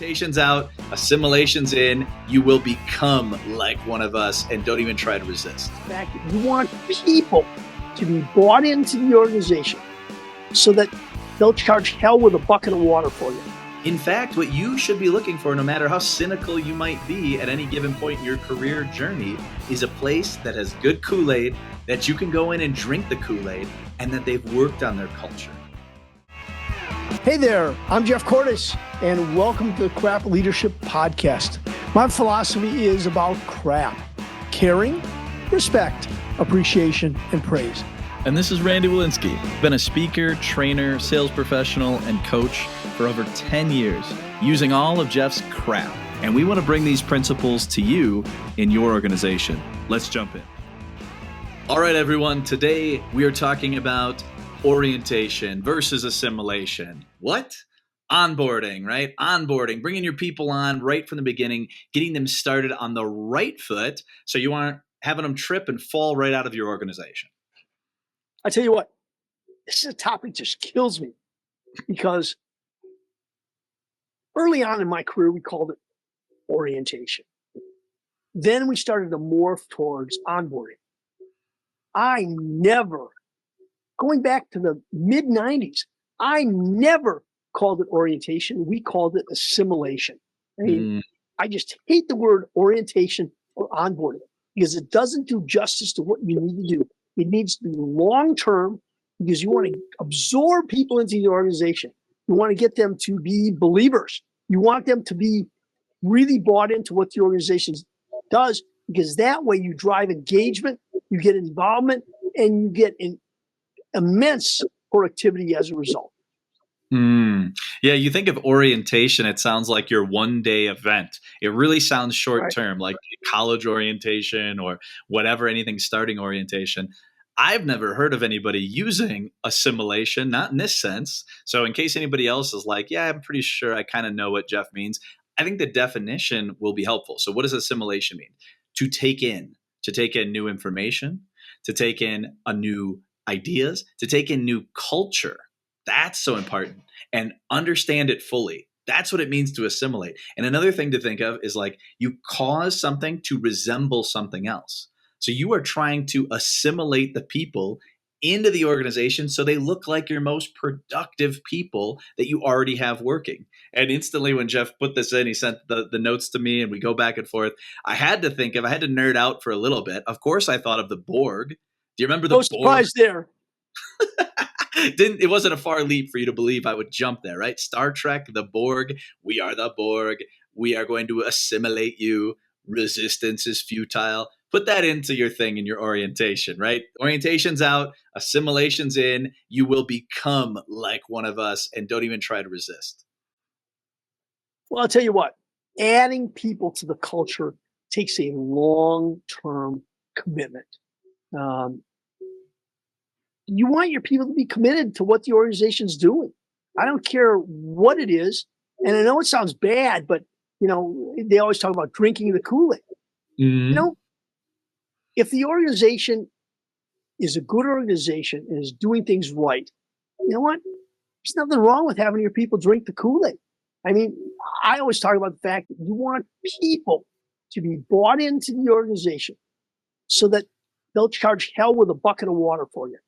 Orientation's out, assimilation's in, you will become like one of us, and don't even try to resist. In fact, you want people to be bought into the organization so that they'll charge hell with a bucket of water for you. In fact, what you should be looking for, no matter how cynical you might be at any given point in your career journey, is a place that has good Kool-Aid, that you can go in and drink the Kool-Aid, and that they've worked on their culture. Hey there, I'm Jeff Cordes, and welcome to the C.R.A.P Leadership Podcast. My philosophy is about C.R.A.P, caring, respect, appreciation, and praise. And this is Randy Walensky. Been a speaker, trainer, sales professional, and coach for over 10 years, using all of Jeff's C.R.A.P. And we want to bring these principles to you in your organization. Let's jump in. All right, everyone. Today we are talking about orientation versus assimilation. What? Onboarding, right? Onboarding, bringing your people on right from the beginning, getting them started on the right foot so you aren't having them trip and fall right out of your organization. I tell you what, this is a topic that just kills me because early on in my career, we called it orientation. Then we started to morph towards onboarding. Going back to the mid-90s, I never called it orientation. We called it assimilation. I mean, I just hate the word orientation or onboarding because it doesn't do justice to what you need to do. It needs to be long-term because you want to absorb people into the organization. You want to get them to be believers. You want them to be really bought into what the organization does because that way you drive engagement, you get involvement, and you get immense productivity as a result. Yeah, you think of orientation, it sounds like your one-day event. It really sounds short-term, like college orientation or whatever, anything starting orientation. I've never heard of anybody using assimilation, not in this sense. So in case anybody else is like, yeah, I'm pretty sure I kind of know what Jeff means, I think the definition will be helpful. So what does assimilation mean? To take in new information, to take in a new ideas, to take in new culture. That's so important. And understand it fully. That's what it means to assimilate. And another thing to think of is like you cause something to resemble something else. So you are trying to assimilate the people into the organization so they look like your most productive people that you already have working. And instantly when Jeff put this in, he sent the notes to me and we go back and forth. I had to nerd out for a little bit. Of course, I thought of the Borg. Do you remember the Borg? No surprise there. It wasn't a far leap for you to believe I would jump there, right? Star Trek, the Borg. We are the Borg. We are going to assimilate you. Resistance is futile. Put that into your thing in your orientation, right? Orientation's out. Assimilation's in. You will become like one of us and don't even try to resist. Well, I'll tell you what, adding people to the culture takes a long-term commitment. You want your people to be committed to what the organization's doing. I don't care what it is. And I know it sounds bad, but they always talk about drinking the Kool-Aid. If the organization is a good organization and is doing things right, you know what? There's nothing wrong with having your people drink the Kool-Aid. I mean, I always talk about the fact that you want people to be bought into the organization so that they'll charge hell with a bucket of water for you.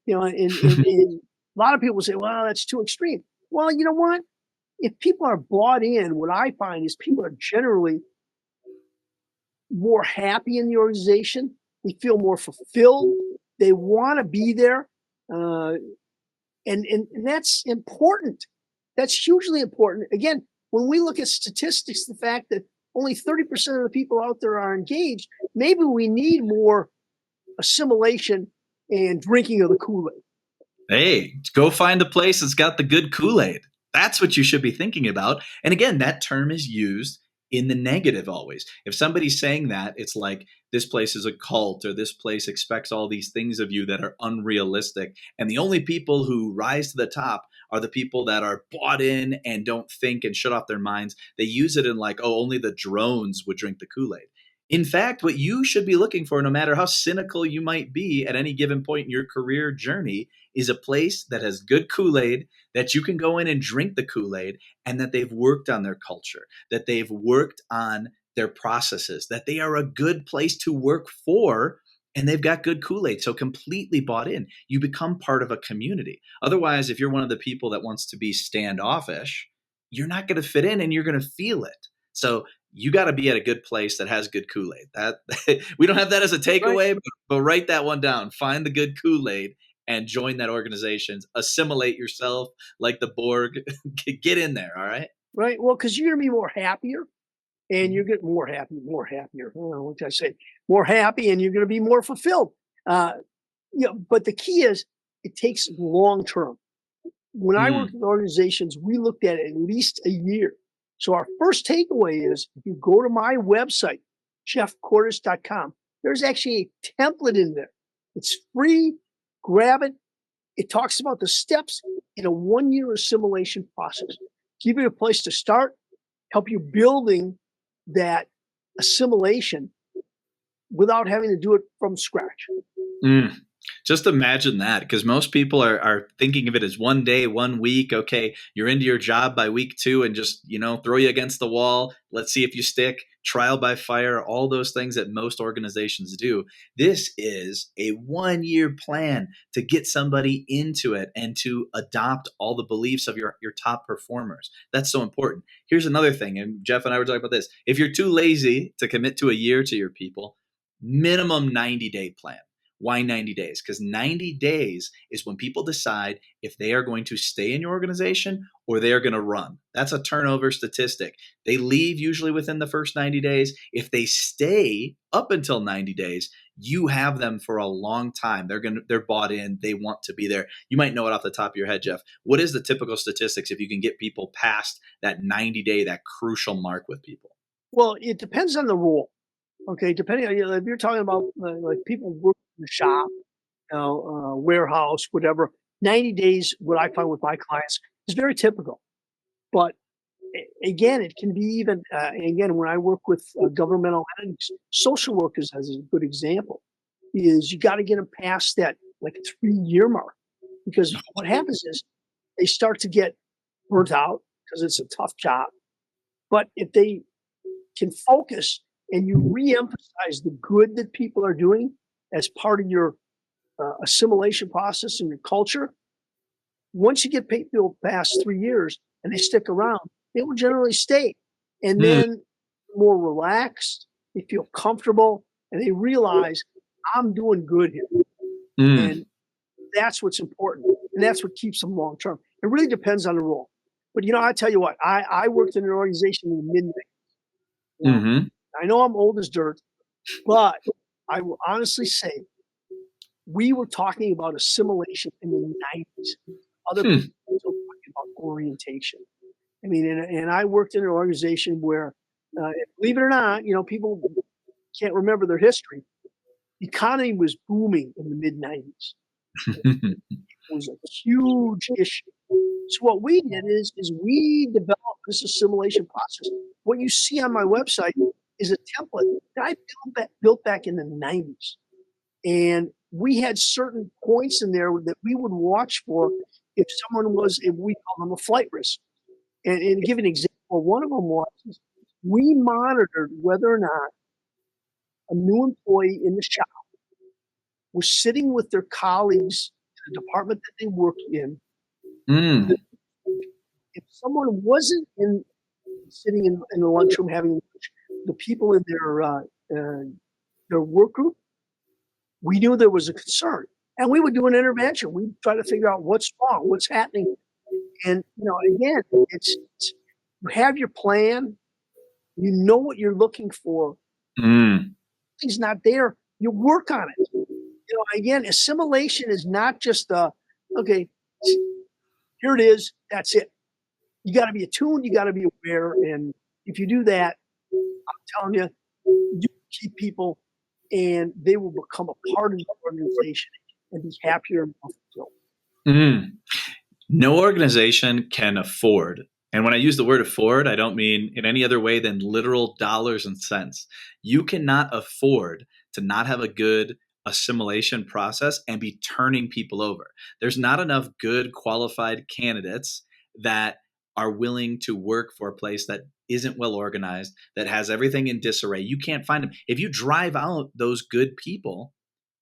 And a lot of people say, well, that's too extreme. Well, you know what? If people are bought in, what I find is people are generally more happy in the organization. They feel more fulfilled. They want to be there. And that's important. That's hugely important. Again, when we look at statistics, the fact that only 30% of the people out there are engaged, maybe we need more assimilation and drinking of the Kool-Aid. Hey, go find a place that's got the good Kool-Aid. That's what you should be thinking about. And again, that term is used in the negative always. If somebody's saying that, it's like this place is a cult or this place expects all these things of you that are unrealistic. And the only people who rise to the top are the people that are bought in and don't think and shut off their minds. They use it in like, oh, only the drones would drink the Kool-Aid. In fact, what you should be looking for, no matter how cynical you might be at any given point in your career journey, is a place that has good Kool-Aid, that you can go in and drink the Kool-Aid, and that they've worked on their culture, that they've worked on their processes, that they are a good place to work for, and they've got good Kool-Aid. So completely bought in. You become part of a community. Otherwise, if you're one of the people that wants to be standoffish, you're not going to fit in and you're going to feel it. So you got to be at a good place that has good Kool-Aid. That we don't have that as a takeaway, Right. but write that one down. Find the good Kool-Aid and join that organization. Assimilate yourself like the Borg. Get in there. All right. Right. Well, because you're going to be more happier, and you're getting more happier. What did I say? More happy, and you're going to be more fulfilled. Uh, but the key is it takes long term. When I worked with organizations, we looked at it at least a year. So our first takeaway is if you go to my website, jeffcortis.com, there's actually a template in there. It's free. Grab it. It talks about the steps in a 1-year assimilation process. Give you a place to start, help you building that assimilation without having to do it from scratch. Just imagine that, because most people are thinking of it as 1 day, 1 week. Okay, you're into your job by week 2 and just, throw you against the wall. Let's see if you stick. Trial by fire, all those things that most organizations do. This is a 1-year plan to get somebody into it and to adopt all the beliefs of your top performers. That's so important. Here's another thing, and Jeff and I were talking about this. If you're too lazy to commit to a year to your people, minimum 90-day plan. Why 90 days? Because 90 days is when people decide if they are going to stay in your organization or they are going to run. That's a turnover statistic. They leave usually within the first 90 days. If they stay up until 90 days, you have them for a long time. They're bought in. They want to be there. You might know it off the top of your head, Jeff. What is the typical statistics if you can get people past that 90-day, that crucial mark with people? Well, it depends on the role. Okay, depending on, if you're talking about like people work in the shop, warehouse, whatever, 90 days, what I find with my clients is very typical. But again, it can be even, again, when I work with governmental entities, social workers as a good example, is you got to get them past that like a 3-year mark. Because what happens is they start to get burnt out because it's a tough job. But if they can focus and you re-emphasize the good that people are doing as part of your assimilation process and your culture, once you get people past 3 years and they stick around, they will generally stay. And then more relaxed, they feel comfortable, and they realize I'm doing good here. And that's what's important. And that's what keeps them long term. It really depends on the role. But I tell you what, I worked in an organization in the mid-90s. I know I'm old as dirt, but I will honestly say we were talking about assimilation in the 90s. Other people were talking about orientation. I mean, and I worked in an organization where, believe it or not, people can't remember their history. The economy was booming in the mid-90s. It was a huge issue. So what we did is we developed this assimilation process. What you see on my website is a template that I built back in the 90s. And we had certain points in there that we would watch for if someone was, if we call them a flight risk. And to give an example, one of them was we monitored whether or not a new employee in the shop was sitting with their colleagues in the department that they work in. If someone wasn't sitting in the lunchroom having lunch, the people in their work group, we knew there was a concern, and we would do an intervention. We'd try to figure out what's wrong, what's happening, and again, it's you have your plan, you know what you're looking for. Things not there, you work on it. Again, assimilation is not just okay, here it is, that's it. You got to be attuned, you got to be aware, and if you do that, I'm telling you, you keep people, and they will become a part of the organization and be happier and more fulfilled. No organization can afford And when I use the word afford, I don't mean in any other way than literal dollars and cents. You cannot afford to not have a good assimilation process and be turning people over. There's not enough good qualified candidates that are willing to work for a place that isn't well organized, that has everything in disarray. You can't find them. If you drive out those good people,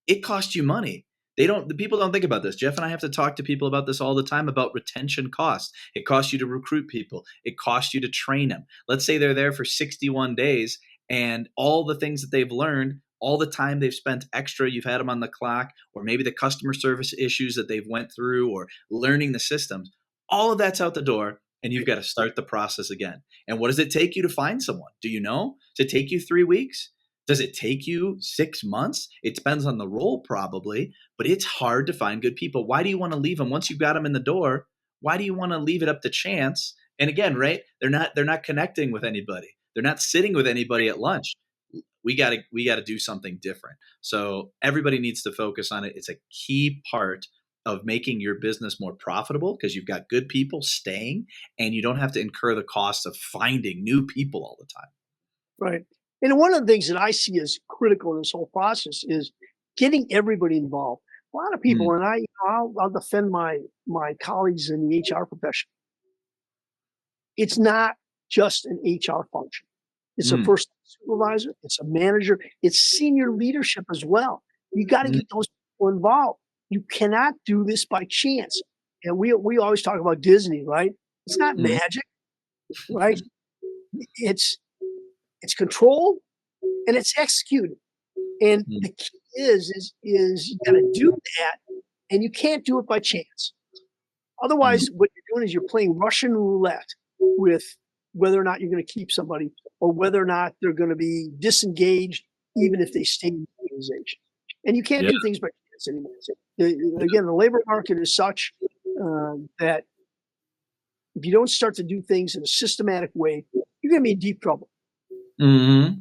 it costs you money. The people don't think about this. Jeff and I have to talk to people about this all the time about retention costs. It costs you to recruit people. It costs you to train them. Let's say they're there for 61 days and all the things that they've learned, all the time they've spent extra, you've had them on the clock, or maybe the customer service issues that they've went through or learning the systems, all of that's out the door and you've got to start the process again. And what does it take you to find someone? Do you know? Does it take you 3 weeks? Does it take you 6 months? It depends on the role probably, but it's hard to find good people. Why do you want to leave them once you've got them in the door? Why do you want to leave it up to chance? And again, right? They're not connecting with anybody. They're not sitting with anybody at lunch. We got to do something different. So everybody needs to focus on it. It's a key part of making your business more profitable because you've got good people staying and you don't have to incur the cost of finding new people all the time. Right. And one of the things that I see as critical in this whole process is getting everybody involved. A lot of people, and I'll defend my colleagues in the HR profession. It's not just an HR function. It's a first supervisor. It's a manager. It's senior leadership as well. You got to get those people involved. You cannot do this by chance. And we always talk about Disney, right? It's not magic, right? It's controlled and it's executed. And the key is you got to do that, and you can't do it by chance. Otherwise, what you're doing is you're playing Russian roulette with whether or not you're going to keep somebody or whether or not they're going to be disengaged, even if they stay in the organization. And you can't do things by chance anymore. Again, the labor market is such that if you don't start to do things in a systematic way, you're going to be in deep trouble. Mm-hmm.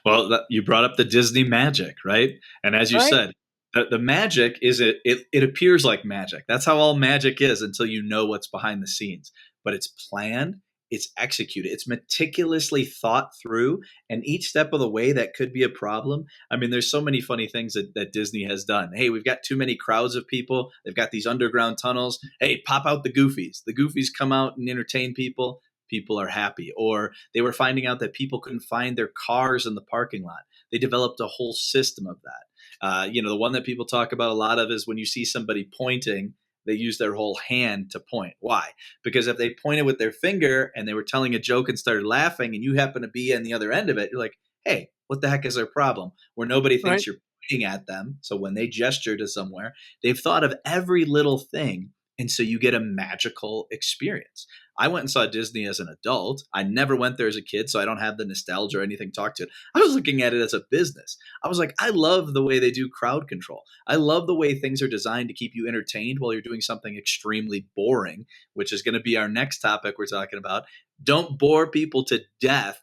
Well, you brought up the Disney magic, right? And as you said, the magic is it appears like magic. That's how all magic is until you know what's behind the scenes. But it's planned, it's executed, it's meticulously thought through, and each step of the way that could be a problem. I mean, there's so many funny things that Disney has done. Hey, we've got too many crowds of people. They've got these underground tunnels. Hey, pop out the Goofies. The Goofies come out and entertain people. People are happy. Or they were finding out that people couldn't find their cars in the parking lot. They developed a whole system of that. The one that people talk about a lot of is when you see somebody pointing, they use their whole hand to point. Why? Because if they pointed with their finger and they were telling a joke and started laughing and you happen to be on the other end of it, you're like, hey, what the heck is their problem? Where nobody thinks you're pointing at them. So when they gesture to somewhere, they've thought of every little thing. And so you get a magical experience. I went and saw Disney as an adult. I never went there as a kid, so I don't have the nostalgia or anything to talk to it. I was looking at it as a business. I was like, I love the way they do crowd control. I love the way things are designed to keep you entertained while you're doing something extremely boring, which is going to be our next topic we're talking about. Don't bore people to death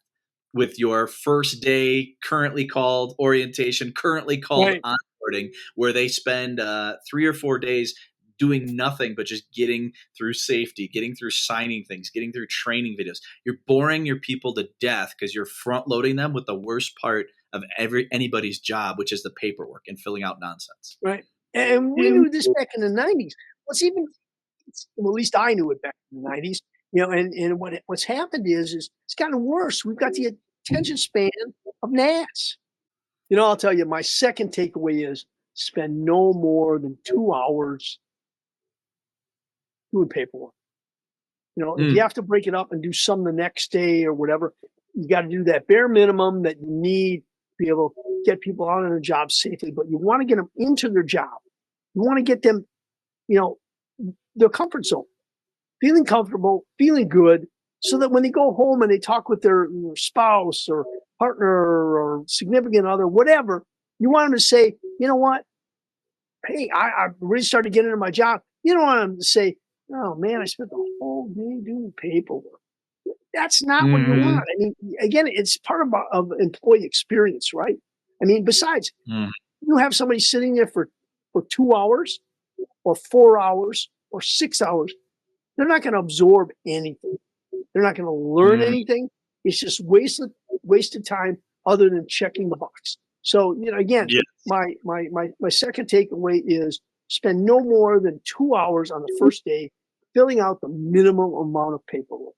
with your first day, currently called orientation, currently called onboarding, where they spend 3 or 4 days doing nothing but just getting through safety, getting through signing things, getting through training videos. You're boring your people to death because you're front loading them with the worst part of anybody's job, which is the paperwork and filling out nonsense. Right. And we knew this back in the 90s. At least I knew it back in the 90s. And what's happened is it's gotten worse. We've got the attention span of gnats. I'll tell you, my second takeaway is spend no more than 2 hours doing paperwork. If you have to break it up and do some the next day or whatever, you got to do that bare minimum that you need to be able to get people out on their job safely. But you want to get them into their job. You want to get them, their comfort zone, feeling comfortable, feeling good, so that when they go home and they talk with their spouse or partner or significant other, whatever, you want them to say, you know what? Hey, I really started getting into my job. You don't want them to say, oh man, I spent the whole day doing paperwork. That's not what you want. I mean, again, it's part of employee experience, right? I mean, besides, you have somebody sitting there for 2 hours or 4 hours or 6 hours, they're not going to absorb anything. They're not going to learn anything. It's just wasted time other than checking the box. So, again, Yes. my second takeaway is spend no more than 2 hours on the first day filling out the minimum amount of paperwork.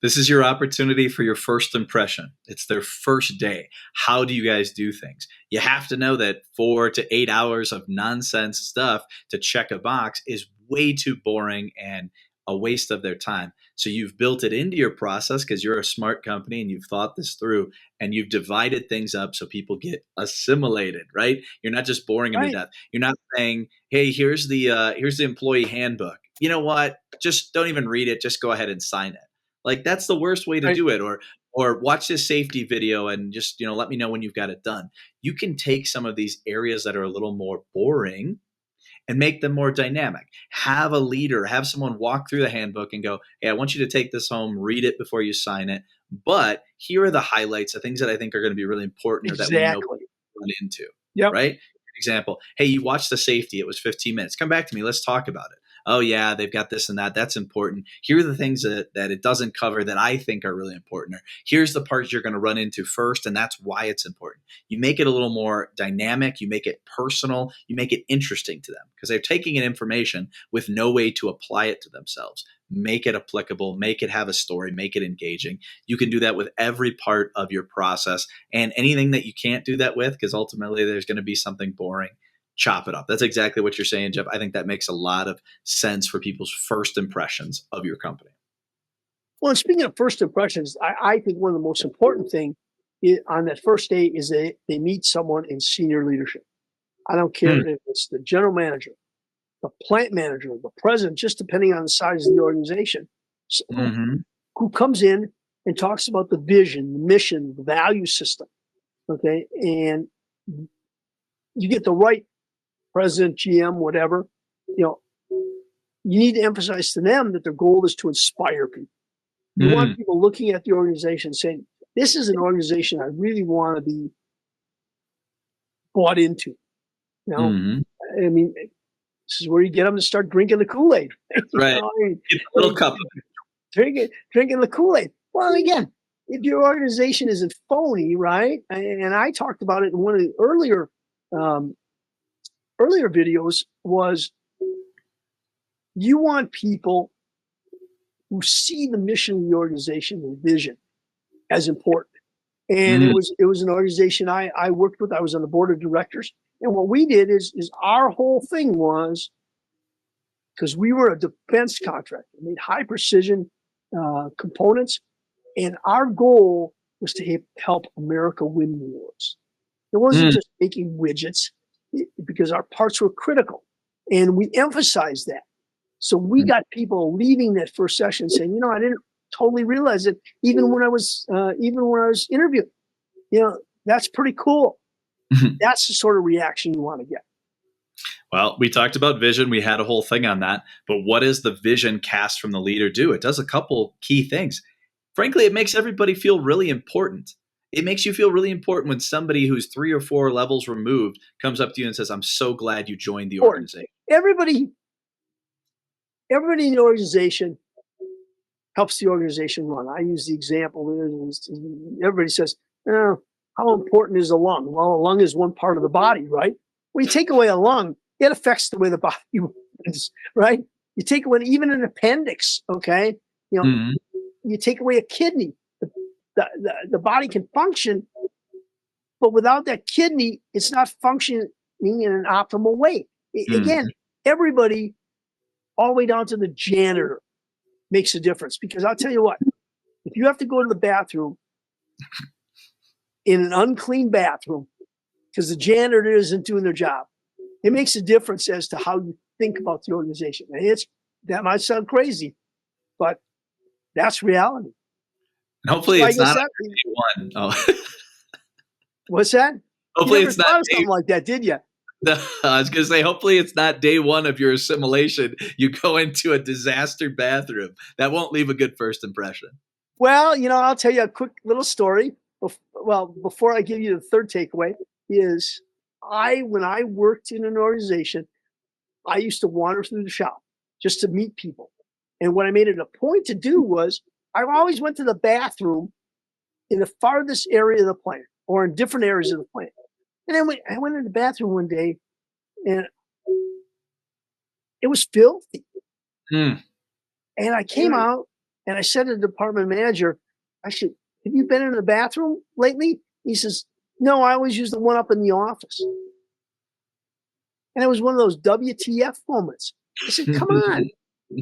This is your opportunity for your first impression. It's their first day. How do you guys do things? You have to know that 4 to 8 hours of nonsense stuff to check a box is way too boring and a waste of their time. So you've built it into your process because you're a smart company and you've thought this through and you've divided things up so people get assimilated, right? You're not just boring them to death. You're not saying, hey, here's the employee handbook. You know what? Just don't even read it. Just go ahead and sign it. Like that's the worst way to do it. Or watch this safety video and just, let me know when you've got it done. You can take some of these areas that are a little more boring and make them more dynamic. Have a leader, have someone walk through the handbook and go, hey, I want you to take this home, read it before you sign it. But here are the highlights, the things that I think are going to be really important or that we know we're run into. Yep. Right? Example, hey, you watched the safety. It was 15 minutes. Come back to me. Let's talk about it. Oh, yeah, they've got this and that. That's important. Here are the things that it doesn't cover that I think are really important. Or here's the parts you're going to run into first, and that's why it's important. You make it a little more dynamic. You make it personal. You make it interesting to them because they're taking in information with no way to apply it to themselves. Make it applicable. Make it have a story. Make it engaging. You can do that with every part of your process. And anything that you can't do that with, because ultimately there's going to be something boring, chop it up. That's exactly what you're saying, Jeff. I think that makes a lot of sense for people's first impressions of your company. Well, and speaking of first impressions, I think one of the most important things on that first day is they meet someone in senior leadership. I don't care if it's the general manager, the plant manager, the president, just depending on the size of the organization, who comes in and talks about the vision, the mission, the value system. Okay. And you get the right president, GM, whatever, you need to emphasize to them that their goal is to inspire people. You want people looking at the organization saying, this is an organization I really want to be bought into. I mean, this is where you get them to start drinking the Kool-Aid. Right. Get a little cup of it. Drinking the Kool-Aid. Well, again, if your organization isn't phony, right? And I talked about it in one of the earlier videos was you want people who see the mission of the organization and vision as important. And it was an organization I worked with. I was on the board of directors. And what we did is our whole thing was, because we were a defense contractor, we made high precision components. And our goal was to help America win wars. It wasn't just making widgets, because our parts were critical. And we emphasized that. So we got people leaving that first session saying, I didn't totally realize it even when I was interviewed. That's pretty cool. That's the sort of reaction you want to get. Well, we talked about vision. We had a whole thing on that. But what does the vision cast from the leader do? It does a couple key things. Frankly, it makes everybody feel really important. It makes you feel really important when somebody who's 3 or 4 levels removed comes up to you and says, I'm so glad you joined the organization. Everybody in the organization helps the organization run. I use the example. Everybody says, how important is a lung? Well, a lung is one part of the body, right? When you take away a lung, it affects the way the body runs, right? You take away even an appendix, okay? You take away a kidney. The body can function, but without that kidney, it's not functioning in an optimal way. Again, everybody, all the way down to the janitor, makes a difference. Because I'll tell you what, if you have to go to the bathroom in an unclean bathroom because the janitor isn't doing their job, it makes a difference as to how you think about the organization. And that might sound crazy, but that's reality. And hopefully it's not day one. Oh. What's that? Hopefully you never it's not thought of something like that, did you? No, I was going to say, hopefully it's not day one of your assimilation. You go into a disaster bathroom. That won't leave a good first impression. Well, I'll tell you a quick little story. Well, before I give you the third takeaway is when I worked in an organization, I used to wander through the shop just to meet people. And what I made it a point to do was I always went to the bathroom in the farthest area of the plant or in different areas of the plant. And then I went in the bathroom one day and it was filthy. Mm. And I came out and I said to the department manager, I said, have you been in the bathroom lately? He says, no, I always use the one up in the office. And it was one of those WTF moments. I said, come on.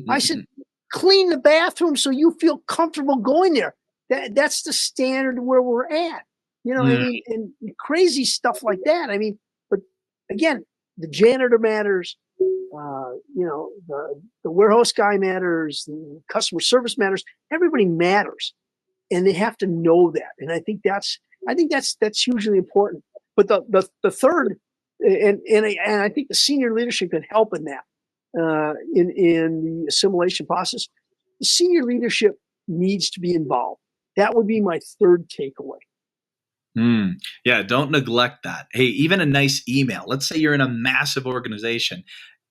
I said, clean the bathroom so you feel comfortable going there. That's the standard where we're at. You know, I mean, and crazy stuff like that. I mean, but again, the janitor matters. You know, the warehouse guy matters. The customer service matters. Everybody matters, and they have to know that. And I think that's hugely important. But the third, and I think the senior leadership can help in that. In the assimilation process, the senior leadership needs to be involved. That would be my third takeaway. Yeah, don't neglect that. Hey, even a nice email. Let's say you're in a massive organization,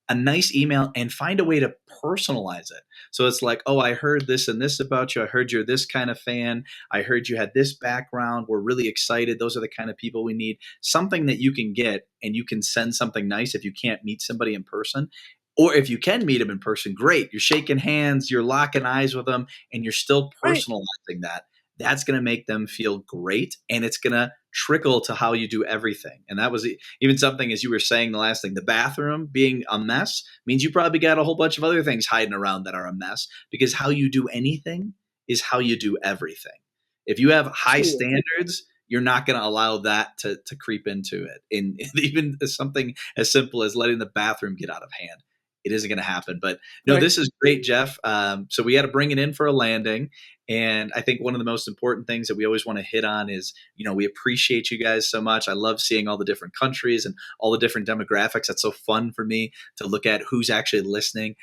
a nice email, and find a way to personalize it. So it's like, oh, I heard this and this about you. I heard you're this kind of fan. I heard you had this background. We're really excited. Those are the kind of people we need. Something that you can get and you can send something nice if you can't meet somebody in person. Or if you can meet them in person, great. You're shaking hands, you're locking eyes with them, and you're still personalizing that. That's going to make them feel great, and it's going to trickle to how you do everything. And that was even something, as you were saying, the last thing, the bathroom being a mess means you probably got a whole bunch of other things hiding around that are a mess, because how you do anything is how you do everything. If you have high standards, you're not going to allow that to creep into it. And even something as simple as letting the bathroom get out of hand, it isn't going to happen. But no, This is great, Jeff. So we got to bring it in for a landing. And I think one of the most important things that we always want to hit on is, you know, we appreciate you guys so much. I love seeing all the different countries and all the different demographics. That's so fun for me to look at who's actually listening.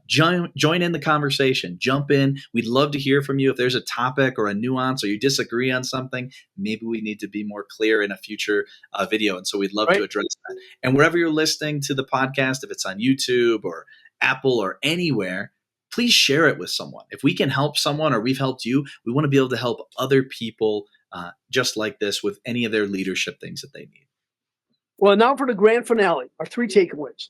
Join in the conversation. Jump in. We'd love to hear from you. If there's a topic or a nuance or you disagree on something, maybe we need to be more clear in a future video. And so we'd love to address that. And wherever you're listening to the podcast, if it's on YouTube or Apple or anywhere, please share it with someone. If we can help someone or we've helped you, we want to be able to help other people just like this with any of their leadership things that they need. Well, now for the grand finale, our 3 takeaways.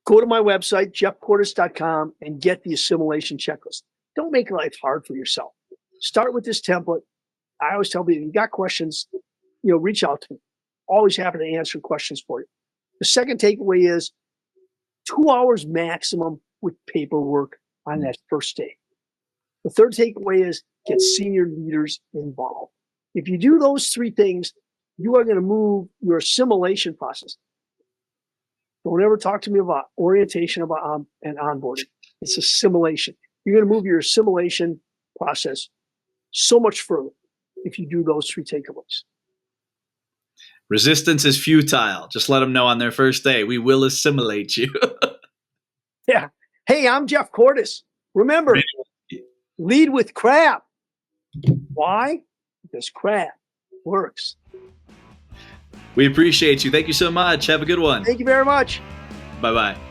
Go to my website, jeffcortis.com, and get the assimilation checklist. Don't make life hard for yourself. Start with this template. I always tell people, if you got questions, you know, reach out to me. Always happy to answer questions for you. The second takeaway is 2 hours maximum with paperwork on that first day. The third takeaway is get senior leaders involved. If you do those 3 things, you are going to move your assimilation process. Don't ever talk to me about orientation and onboarding. It's assimilation. You're going to move your assimilation process so much further if you do those 3 takeaways. Resistance is futile. Just let them know on their first day, we will assimilate you. Yeah. Hey, I'm Jeff Cortis. Remember, lead with C.R.A.P. Why? Because C.R.A.P works. We appreciate you. Thank you so much. Have a good one. Thank you very much. Bye-bye.